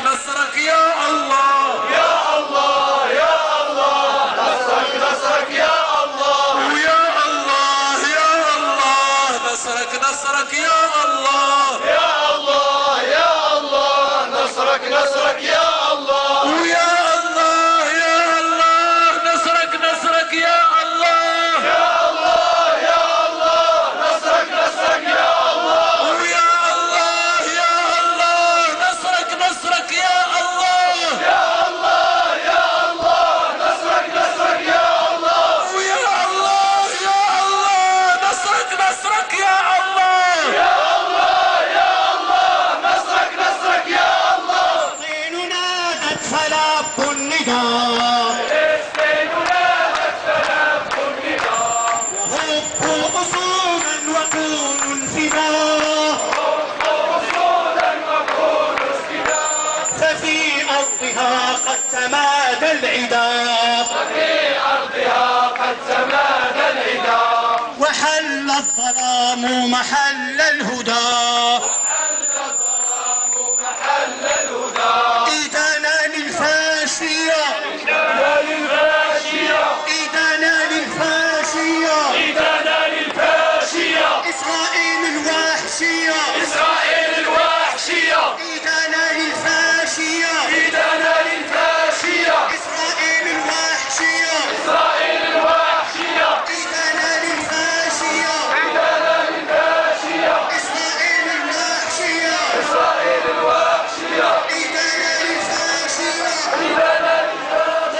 نصرك يا الله يا الله يا الله، نصرك نصرك يا الله، ويا الله يا الله نصرك نصرك يا الله يا الله يا الله، نصرك نصرك يا الله، ويا الله يا الله نصرك نصرك يا الله يا الله يا الله، نصرك نصرك يا الله، ويا الله يا الله نصرك نصرك يا الله يا الله يا الله، نصرك نصرك يا الله، ويا الله يا الله نصرك نصرك يا الله يا الله يا الله، نصرك نصرك يا الله. فلسطين نادت فلاب النداء، فلسطين نادت فلاب النداء، وهبوا أصولا وكونوا انفداء، أصولا وكونوا استداء، ففي أرضها قد تمادى العداء، وفي أرضها قد تمادى العداء، وحل الظلام محل الهدى، محل الهدى، إيدانا للفاشية، إيدانا للفاشية، إيدانا للفاشية، إيدانا للفاشية، إسرائيل الوحشية، إسرائيل الوحشية، إيدانا للفاشية، إيدانا للفاشية، إسرائيل الوحشية، إسرائيل الوحشية، إيدانا للفاشية، إيدانا للفاشية، إسرائيل الوحشية، إسرائيل الوحشية، إيدانا للفاشية. إيدانا للفاشية،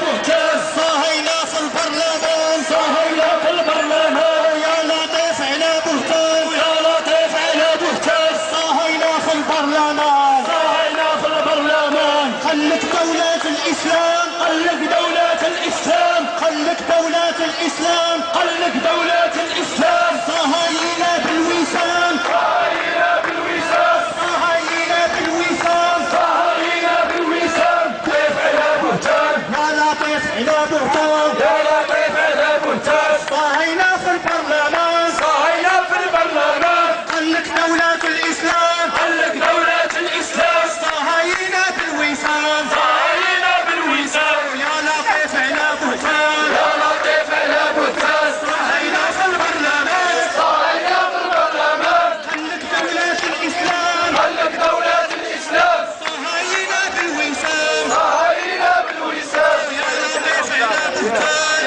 بهتان، صهينا في البرلمان، صهينا في البرلمان، يا لطيف على بهتان، ويا لطيف على بهتان، صهينا في البرلمان، صهينا في البرلمان، خلك دولة الإسلام، قلق دولة الإسلام، خلك دولة الإسلام، قلق دولة الإسلام، صهاينا بالوسام، صهاينا بالوسام، صهاينا بالوسام، صهاينا بالوسام، كيف على بهتان، يا لطيف على بهتان، يا لطيف على بهتان، صهينا في البرلمان، صهينا في البرلمان، خلك دولة الإسلام، قلق دولة الإسلام، صهاينا بالوسام، صهاينا بالوسام، يا لطيف على بهتان، يا لطيف على بهتان، صهاينا في البرلمان، صهاينا في البرلمان، خلك دولة الإسلام، قلق دولة الإسلام، صهاينا بالوسام، صهاينا بالوسام، يا لطيف على بهتان،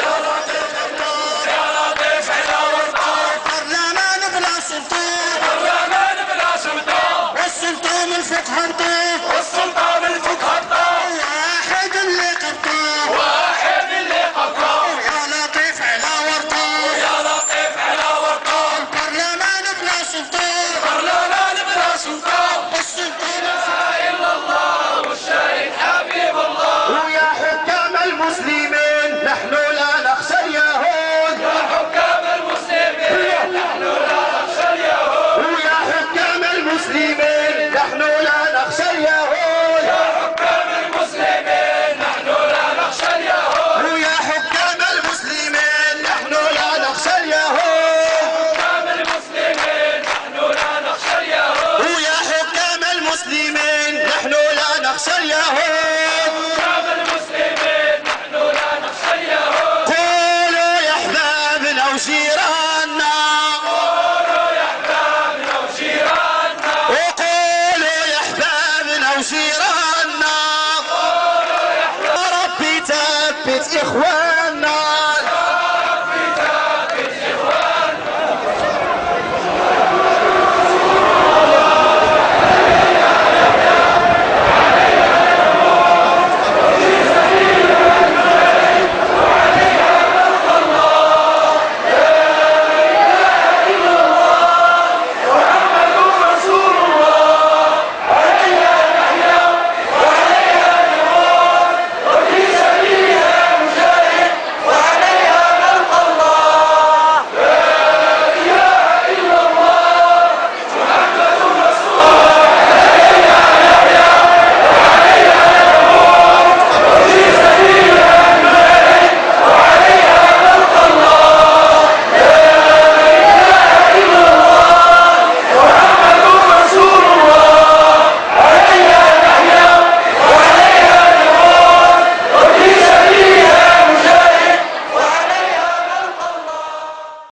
يا لطيف على ورطان، برلمان بلا سلطان، برلمان بلا سلطان، والسلطان الفقه هرطان، والسلطان الفقه هرطان، واحد اللي قطان، واحد اللي قطان، يا لطيف على ورطان، يا لطيف على ورطان، برلمان بلا سلطان، برلمان بلا سلطان، السلطان لا إلا الله والشهيد حبيب الله، ويا حكام المسلمين نحن لا نخشى اليهود، يا حكام المسلمين نحن لا نخشى اليهود، ويا حكام المسلمين نحن لا نخشى اليهود، يا حكام المسلمين نحن لا نخشى اليهود، ويا حكام المسلمين نحن لا نخشى اليهود، حكام المسلمين نحن لا نخشى اليهود، ويا حكام المسلمين نحن لا نخشى اليهود، حكام المسلمين نحن لا نخشى اليهود، قولوا يا احبابنا وجيراننا، قولوا يا احبابنا وجيراننا، وقولوا يا احبابنا وجيراننا، ربي ثبت اخواننا.